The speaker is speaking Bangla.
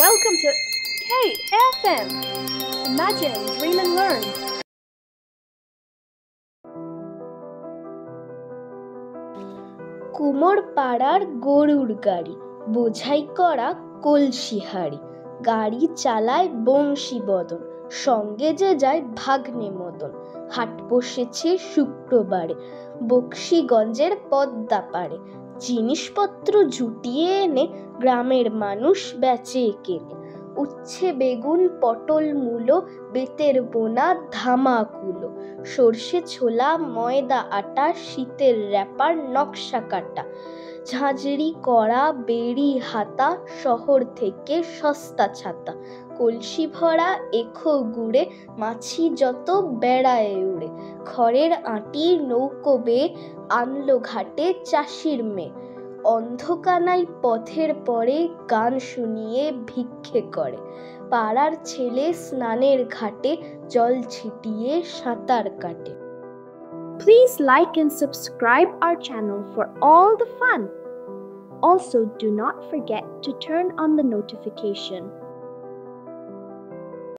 Welcome to KFM. Imagine, dream and learn. কুমোর পাড়ার গরুর গাড়ি, বোঝাই করা কলসি হাঁড়ি, গাড়ি চালায় বংশী বদন, সঙ্গে যে যায় ভাগ্নে মদন। হাট বসেছে শুক্রবারে বক্সিগঞ্জের পদ্মা পাড়ে, জিনিসপত্র জুটিয়ে এনে গ্রামের মানুষ বেচে কেনে। উচ্ছে বেগুন পটল মূলো, বেতের বোনা ধামাকুলো, সর্ষে ছোলা ময়দা আটা, শীতের র্যাপার নকশা কাটা, ঝাঁঝরি কড়া বেড়ি হাতা, শহর থেকে সস্তা ছাতা। কলসি ভরা এখো গুড়ে, মাছি যত বেড়ায় উড়ে, খড়ের আঁটির নৌকো বেয়ে আনলো ঘাটে চাষির মেয়ে। অন্ধকানাই পথের পরে গান শুনিয়ে ভিক্ষে করে, পাড়ার ছেলে স্নানের ঘাটে জল ছিটিয়ে সাঁতার কাটে। Please like and subscribe our channel for all the fun. Also, do not forget to turn on the notification.